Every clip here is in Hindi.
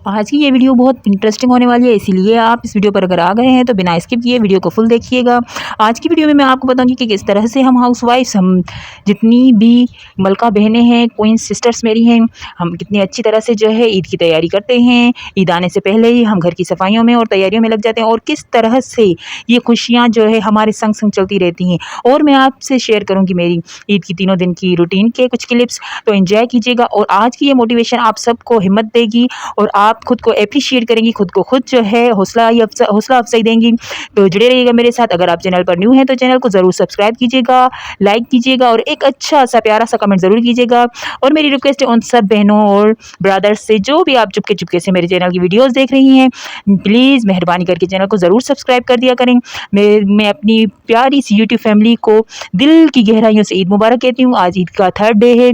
आज की ये वीडियो बहुत इंटरेस्टिंग होने वाली है, इसीलिए आप इस वीडियो पर अगर आ गए हैं तो बिना स्किप किए वीडियो को फुल देखिएगा। आज की वीडियो में मैं आपको बताऊंगी कि किस तरह से हम हाउसवाइफ्स, हम जितनी भी मलका बहनें हैं, क्वीन सिस्टर्स मेरी हैं, हम कितनी अच्छी तरह से जो है ईद की तैयारी करते हैं। ईद आने से पहले ही हम घर की सफाइयों में और तैयारियों में लग जाते हैं और किस तरह से ये खुशियाँ जो है हमारे संग संग चलती रहती हैं। और मैं आपसे शेयर करूँगी मेरी ईद की तीनों दिन की रूटीन के कुछ क्लिप्स, तो एंजॉय कीजिएगा। और आज की ये मोटिवेशन आप सबको हिम्मत देगी और आप खुद को एप्रिशिएट करेंगी, खुद को खुद जो है हौसला अफजाई देंगी। तो जुड़े रहिएगा मेरे साथ। अगर आप चैनल पर न्यू हैं तो चैनल को ज़रूर सब्सक्राइब कीजिएगा, लाइक कीजिएगा और एक अच्छा सा प्यारा सा कमेंट ज़रूर कीजिएगा। और मेरी रिक्वेस्ट है उन सब बहनों और ब्रदर्स से जो भी आप चुपके चुपके से मेरे चैनल की वीडियोज़ देख रही हैं, प्लीज़ मेहरबानी करके चैनल को ज़रूर सब्सक्राइब कर दिया करें। मैं अपनी प्यारी सी यूट्यूब फैमिली को दिल की गहराइयों से ईद मुबारक कहती हूँ। आज ईद का 3rd डे है,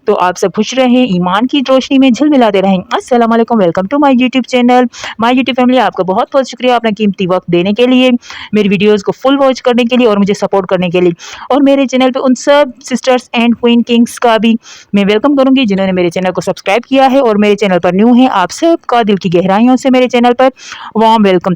तो आप सब खुश रहें, ईमान की रोशनी में झिलमिलाते रहें। अस्सलाम वालेकुम, welcome to my YouTube channel, my YouTube family. आपका बहुत बहुत शुक्रिया अपना कीमती वक्त देने के लिए, मेरी वीडियोस को फुल वॉच करने के लिए और मुझे सपोर्ट करने के लिए। और मेरे चैनल पे उन सब सिस्टर्स एंड क्वीन किंग्स का भी मैं वेलकम करूंगी जिन्होंने मेरे चैनल को सब्सक्राइब किया है और मेरे चैनल पर न्यू है। आप सबका दिल की गहराइयों से मेरे चैनल पर वार्म वेलकम।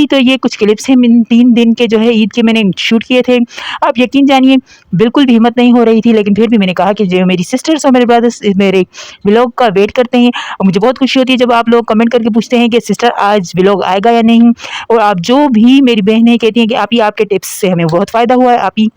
तो ये कुछ क्लिप्स हैं 3 दिन के जो है ईद के मैंने शूट किए थे। आप यकीन जानिए बिल्कुल भी हिम्मत नहीं हो रही थी, लेकिन फिर भी मैंने कहा कि जो मेरी सिस्टर्स और मेरे ब्रदर्स मेरे व्लॉग का वेट करते हैं, और मुझे बहुत खुशी होती है जब आप लोग कमेंट करके पूछते हैं कि सिस्टर आज व्लॉग आएगा या नहीं। और आप जो भी मेरी बहनें कहती हैं कि आप ही आपके टिप्स से हमें बहुत फ़ायदा हुआ है,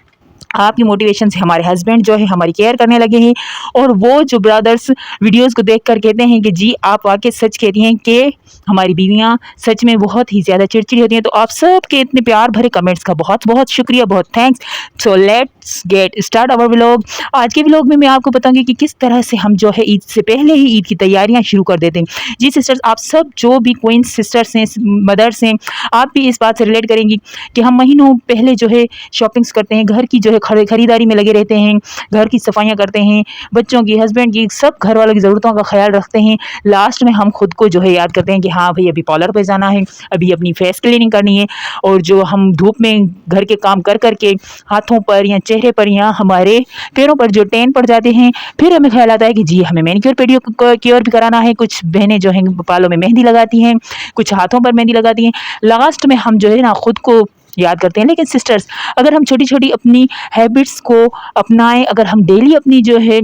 आपकी मोटिवेशन से हमारे हस्बैंड जो है हमारी केयर करने लगे हैं। और वो जो ब्रदर्स वीडियोस को देखकर कहते हैं कि जी आप वाकई सच कहती हैं कि हमारी बीवियां सच में बहुत ही ज़्यादा चिड़चिड़ी होती हैं। तो आप सब के इतने प्यार भरे कमेंट्स का बहुत बहुत शुक्रिया, बहुत thanks. So let's get start our vlog. आज के व्लॉग में मैं आपको बताऊंगी कि किस तरह से हम जो है ईद से पहले ही ईद की तैयारियां शुरू कर देते हैं। जी सिस्टर्स, आप सब जो भी क्वीन सिस्टर्स हैं, मदर्स हैं, आप भी इस बात से रिलेट करेंगी कि हम महीनों पहले जो है शॉपिंग्स करते हैं, घर की जो है खरीदारी में लगे रहते हैं, घर की सफाइयाँ करते हैं, बच्चों की, हस्बैंड की, सब घर वालों की ज़रूरतों का ख्याल रखते हैं। लास्ट में हम खुद को जो है याद करते हैं कि हाँ भाई अभी पार्लर पे जाना है, अभी अपनी फेस क्लीनिंग करनी है। और जो हम धूप में घर के काम कर करके हाथों पर या चेहरे पर या हमारे पैरों पर जो टैन पड़ जाते हैं, फिर हमें ख्याल आता है कि जी हमें मैनिक्योर पेडिक्योर भी कराना है। कुछ बहनें जो हैं बालों में मेहंदी लगाती हैं, कुछ हाथों पर मेहंदी लगाती हैं। लास्ट में हम जो है ना खुद को याद करते हैं। लेकिन सिस्टर्स, अगर हम छोटी छोटी अपनी हैबिट्स को अपनाएं, अगर हम डेली अपनी जो है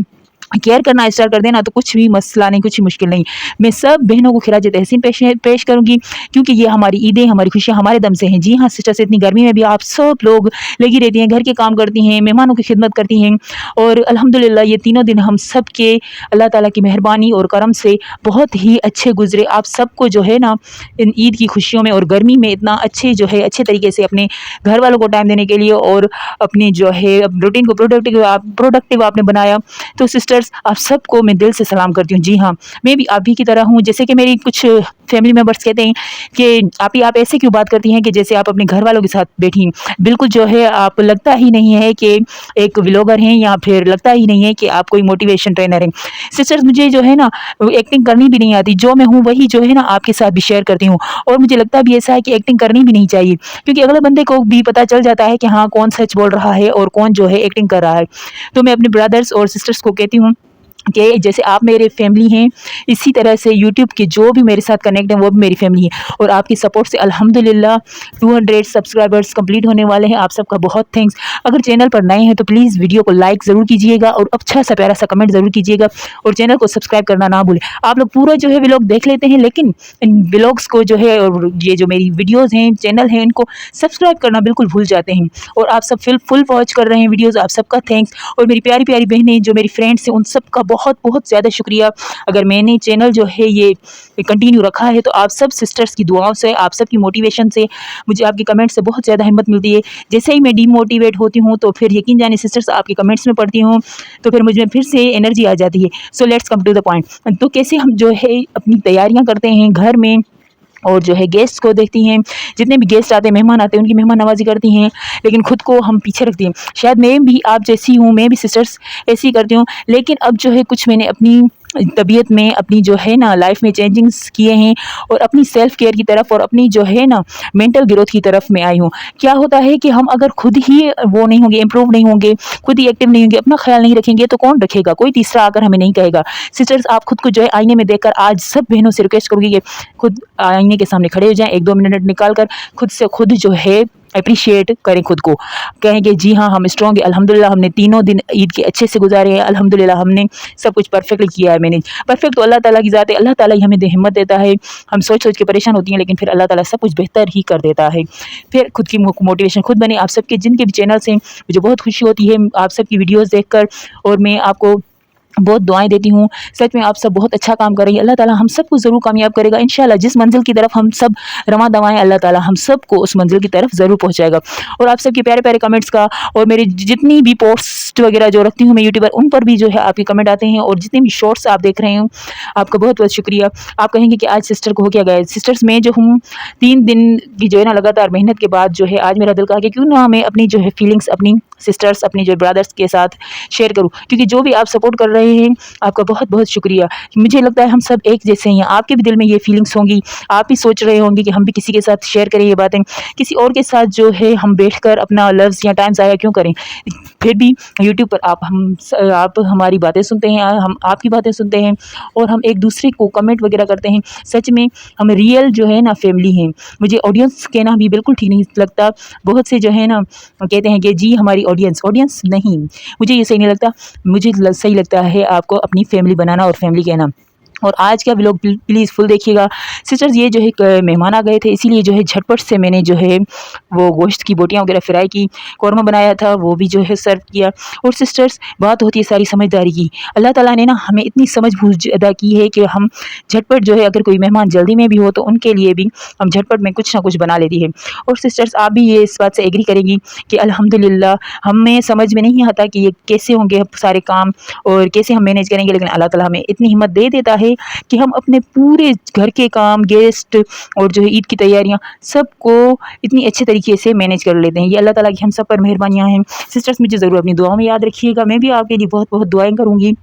केयर करना स्टार्ट कर देना, तो कुछ भी मसला नहीं, कुछ भी मुश्किल नहीं। मैं सब बहनों को खिराज तहसीन पेश करूंगी, क्योंकि ये हमारी ईदें, हमारी खुशियाँ हमारे दम से हैं। जी हाँ सिस्टर्स, इतनी गर्मी में भी आप सब लोग लगी रहती हैं, घर के काम करती हैं, मेहमानों की खिदमत करती हैं। और अल्हम्दुलिल्लाह ये तीनों दिन हम सब के अल्लाह ताला की मेहरबानी और करम से बहुत ही अच्छे गुजरे। आप सबको जो है ना इन ईद की खुशियों में और गर्मी में इतना अच्छे तरीके से अपने घर वालों को टाइम देने के लिए और अपने जो है रूटीन को प्रोडक्टिव आपने बनाया। तो सिस्टर्स, आप सबको मैं दिल से सलाम करती हूँ। जी हाँ, मैं भी आप भी की तरह हूँ। जैसे कि मेरी कुछ फैमिली मेंबर्स कहते हैं कि आप ऐसे क्यों बात करती हैं कि जैसे आप अपने घर वालों के साथ बैठी हैं। बिल्कुल जो है आप लगता ही नहीं है कि एक व्लॉगर हैं, या फिर लगता ही नहीं है कि आप कोई मोटिवेशन ट्रेनर हैं। सिस्टर्स, मुझे जो है ना एक्टिंग करनी भी नहीं आती। जो मैं हूँ वही जो है ना आपके साथ भी शेयर करती हूँ। और मुझे लगता भी ऐसा है कि एक्टिंग करनी भी नहीं चाहिए, क्योंकि अगले बंदे को भी पता चल जाता है कि हाँ कौन सच बोल रहा है और कौन जो है एक्टिंग कर रहा है। तो मैं अपने ब्रदर्स और सिस्टर्स को कहती हूँ कि जैसे आप मेरे फैमिली हैं, इसी तरह से यूट्यूब के जो भी मेरे साथ कनेक्ट हैं वो भी मेरी फैमिली है। और आपकी सपोर्ट से अल्हम्दुलिल्लाह 200 सब्सक्राइबर्स कंप्लीट होने वाले हैं। आप सबका बहुत थैंक्स। अगर चैनल पर नए हैं तो प्लीज़ वीडियो को लाइक ज़रूर कीजिएगा और अच्छा सा प्यारा सा कमेंट ज़रूर कीजिएगा, और चैनल को सब्सक्राइब करना ना भूलें। आप लोग पूरा जो है व्लॉग देख लेते हैं, लेकिन इन व्लॉग्स को जो है और ये जो मेरी वीडियोज़ हैं, चैनल है, इनको सब्सक्राइब करना बिल्कुल भूल जाते हैं। और आप सब फुल वॉच कर रहे हैं वीडियोज़, आप सबका थैंक्स। और मेरी प्यारी प्यारी बहनें जो मेरी फ्रेंड्स हैं, उन सबका बहुत बहुत ज़्यादा शुक्रिया। अगर मैंने चैनल जो है ये कंटिन्यू रखा है तो आप सब सिस्टर्स की दुआओं से, आप सब की मोटिवेशन से, मुझे आपके कमेंट से बहुत ज़्यादा हिम्मत मिलती है। जैसे ही मैं डीमोटिवेट होती हूँ तो फिर यकीन जाने सिस्टर्स आपके कमेंट्स में पढ़ती हूँ, तो फिर मुझे फिर से एनर्जी आ जाती है। So let's come to the point. तो कैसे हम जो है अपनी तैयारियाँ करते हैं घर में, और जो है गेस्ट को देखती हैं, जितने भी गेस्ट आते हैं, मेहमान आते हैं, उनकी मेहमान नवाजी करती हैं, लेकिन खुद को हम पीछे रखती हैं। शायद मैं भी आप जैसी हूँ, मैं भी सिस्टर्स ऐसी करती हूँ, लेकिन अब जो है कुछ मैंने अपनी तबीयत में, अपनी जो है ना लाइफ में चेंजिंग्स किए हैं और अपनी सेल्फ केयर की तरफ और अपनी जो है ना मेंटल ग्रोथ की तरफ मैं आई हूँ। क्या होता है कि हम अगर खुद ही वो नहीं होंगे, इम्प्रूव नहीं होंगे, खुद ही एक्टिव नहीं होंगे, अपना ख्याल नहीं रखेंगे तो कौन रखेगा? कोई तीसरा आकर हमें नहीं कहेगा। सिस्टर्स, आप खुद को जो है आईने में देखकर आज सब बहनों से रिक्वेस्ट करूँगी कि खुद आईने के सामने खड़े हो जाएँ, 1-2 मिनट निकाल कर खुद से खुद जो है एप्रिशिएट करें खुद को। कहें कि जी हाँ, हम स्ट्रॉन्ग हैं, अल्हम्दुलिल्लाह हमने तीनों दिन ईद के अच्छे से गुजारे हैं, अल्हम्दुलिल्लाह हमने सब कुछ परफेक्टली किया है मैनेज। परफेक्ट तो अल्लाह ताला की ज़ात है, अल्लाह ताला ही हमें हिम्मत देता है। हम सोच-सोच के परेशान होती हैं, लेकिन फिर अल्लाह ताला सब कुछ बेहतर ही कर देता है। फिर खुद की मोटिवेशन खुद बने। आप सबके जिनके भी चैनल्स हैं, मुझे बहुत खुशी होती है आप सबकी वीडियोज़ देखकर, और मैं आपको बहुत दुआएँ देती हूँ। सच में आप सब बहुत अच्छा काम कर रही हैं। अल्लाह ताला हम सबको ज़रूर कामयाब करेगा इंशाल्लाह। जिस मंज़िल की तरफ हम सब रवां दवाएँ, अल्लाह ताला हम सबको उस मंज़िल की तरफ ज़रूर पहुँचाएगा। और आप सबके प्यारे-प्यारे कमेंट्स का, और मेरी जितनी भी पोस्ट वगैरह जो रखती हूँ मैं यूट्यूब पर, उन पर भी जो है आपके कमेंट आते हैं, और जितने भी शॉर्ट्स आप देख रहे हो, आपका बहुत-बहुत शुक्रिया। आप कहेंगे कि आज सिस्टर को हो क्या गया? सिस्टर्स, मैं जो हूँ 3 दिन की जो है ना लगातार मेहनत के बाद जो है आज मेरा दिल कहा कि क्यों ना मैं अपनी जो है फीलिंग्स अपनी सिस्टर्स, अपनी जो ब्रदर्स के साथ शेयर करूँ, क्योंकि जो भी आप सपोर्ट कर रहे हैं आपका बहुत-बहुत शुक्रिया। मुझे लगता है हम सब एक जैसे हैं। आपके भी दिल में ये फीलिंग्स होंगी, आप भी सोच रहे होंगे कि हम भी किसी के साथ शेयर करें ये बातें, किसी और के साथ जो है हम बैठकर अपना लफ्ज़ या टाइम ज़ाया क्यों करें। फिर भी यूट्यूब पर आप हमारी बातें सुनते हैं, हम आपकी बातें सुनते हैं, और हम एक दूसरे को कमेंट वगैरह करते हैं। सच में हम रियल जो है ना फैमिली हैं। मुझे ऑडियंस कहना भी बिल्कुल ठीक नहीं लगता। बहुत से जो है ना कहते हैं कि जी हमारी ऑडियंस नहीं, मुझे ये सही नहीं लगता। मुझे सही लगता है आपको अपनी फैमिली बनाना और फैमिली कहना। और आज का व्लॉग प्लीज़ फुल देखिएगा। सिस्टर्स, ये जो है मेहमान आ गए थे, इसीलिए जो है झटपट से मैंने जो है वो गोश्त की बोटियाँ वगैरह फ्राई की, कौरमा बनाया था, वो भी जो है सर्व किया। और सिस्टर्स, बात होती है सारी समझदारी की। अल्लाह ताला ने ना हमें इतनी समझ-बूझ अदा की है कि हम झटपट जो है, अगर कोई मेहमान जल्दी में भी हो तो उनके लिए भी हम झटपट में कुछ ना कुछ बना लेती है। और सिस्टर्स, आप भी ये इस बात से एग्री करेंगी कि अल्हम्दुलिल्लाह हमें समझ में नहीं आता कि ये कैसे होंगे सारे काम और कैसे हम मैनेज करेंगे, लेकिन अल्लाह ताला हमें इतनी हिम्मत दे देता है कि हम अपने पूरे घर के काम, गेस्ट और जो है ईद की तैयारियां सबको इतनी अच्छे तरीके से मैनेज कर लेते हैं। ये अल्लाह ताला की हम सब पर मेहरबानियां हैं। सिस्टर्स, मुझे ज़रूर अपनी दुआओं में याद रखिएगा। मैं भी आपके लिए बहुत बहुत दुआएं करूँगी।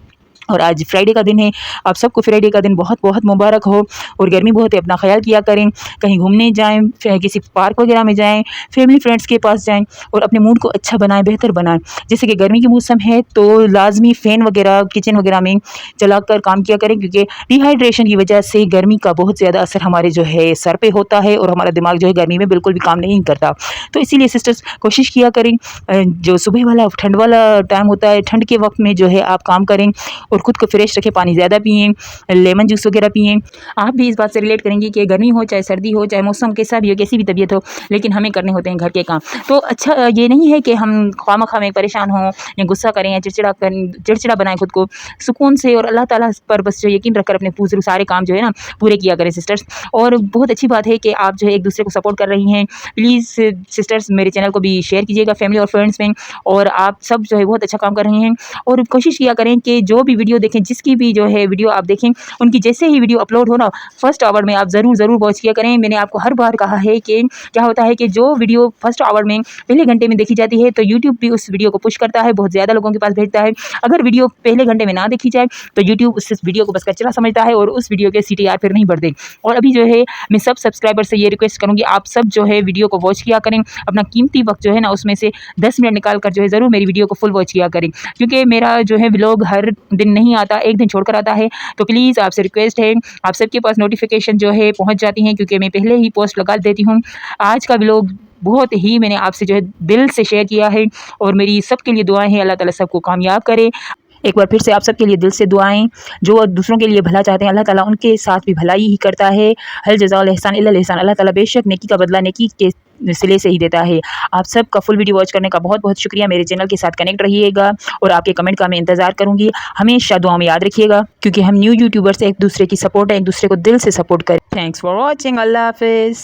और आज फ्राइडे का दिन है, आप सबको फ्राइडे का दिन बहुत बहुत मुबारक हो। और गर्मी बहुत है, अपना ख्याल किया करें, कहीं घूमने जाएं, किसी पार्क वगैरह में जाएं, फैमिली फ्रेंड्स के पास जाएं, और अपने मूड को अच्छा बनाएं, बेहतर बनाएं। जैसे कि गर्मी के मौसम है तो लाजमी फ़ैन वगैरह किचन वगैरह में चलाकर काम किया करें, क्योंकि डिहाइड्रेशन की वजह से गर्मी का बहुत ज़्यादा असर हमारे जो है सर पे होता है, और हमारा दिमाग जो है गर्मी में बिल्कुल भी काम नहीं करता। तो इसीलिए सिस्टर्स कोशिश किया करें, जो सुबह वाला ठंड वाला टाइम होता है, ठंड के वक्त में जो है आप काम करें और ख़ुद को फ्रेश रखें, पानी ज़्यादा पिएँ, लेमन जूस वगैरह पिएँ। आप भी इस बात से रिलेट करेंगे कि गर्मी हो चाहे सर्दी हो, चाहे मौसम कैसा भी हो, कैसी भी तबीयत हो, लेकिन हमें करने होते हैं घर के काम। तो अच्छा ये नहीं है कि हम खामखा में परेशान हों या गुस्सा करें या चिड़चिड़ा बनाएं खुद को। सुकून से और अल्लाह ताला पर बस जो यकीन रखकर अपने पूरे सारे काम जो है ना पूरे किया करें सिस्टर्स। और बहुत अच्छी बात है कि आप जो है एक दूसरे को सपोर्ट कर रही हैं। प्लीज़ सिस्टर्स, मेरे चैनल को भी शेयर कीजिएगा फैमिली और फ्रेंड्स में, और आप सब जो है बहुत अच्छा काम कर रही हैं। और कोशिश किया करें कि जो भी वीडियो देखें, जिसकी भी जो है वीडियो आप देखें, उनकी जैसे ही वीडियो अपलोड हो ना, फर्स्ट आवर में आप ज़रूर वॉच किया करें। मैंने आपको हर बार कहा है कि क्या होता है कि जो वीडियो फर्स्ट आवर में पहले घंटे में देखी जाती है तो यूट्यूब भी उस वीडियो को पुश करता है, बहुत ज़्यादा लोगों के पास भेजता है। अगर वीडियो पहले घंटे में ना देखी जाए तो यूट्यूब उस वीडियो को बस कचरा समझता है और उस वीडियो के CTR फिर नहीं बढ़ते। और अभी जो है मैं सब सब्सक्राइबर से ये रिक्वेस्ट करूँगी, आप सब जो है वीडियो को वॉच किया करें, अपना कीमती वक्त जो है ना उसमें से 10 मिनट निकाल कर जो है ज़रूर मेरी वीडियो को फुल वॉच किया करें, क्योंकि मेरा जो है व्लॉग हर दिन नहीं आता, एक दिन छोड़कर आता है। तो प्लीज़ आपसे रिक्वेस्ट है, आप सबके पास नोटिफिकेशन जो है पहुँच जाती हैं, क्योंकि मैं पहले ही पोस्ट लगा देती हूँ। आज का व्लॉग बहुत ही मैंने आपसे जो है दिल से शेयर किया है, और मेरी सबके लिए दुआएं हैं, अल्लाह ताला सबको कामयाब करे। एक बार फिर से आप सबके लिए दिल से दुआएं। जो दूसरों के लिए भला चाहते हैं अल्लाह ताला उनके साथ भी भलाई ही करता है। हल जज़ाउल एहसान इल्लल एहसान, अल्लाह ताला बेशक नेकी का बदला नेकी के सिले से ही देता है। आप सबका फुल वीडियो वॉच करने का बहुत बहुत शुक्रिया। मेरे चैनल के साथ कनेक्ट रहिएगा, और आपके कमेंट का मैं इंतज़ार करूँगी। हमेशा दुआ में याद रखिएगा, क्योंकि हम न्यू यूट्यूबर्स एक दूसरे की सपोर्ट है, एक दूसरे को दिल से सपोर्ट करें। Thanks for watching. अल्लाह हाफिज़।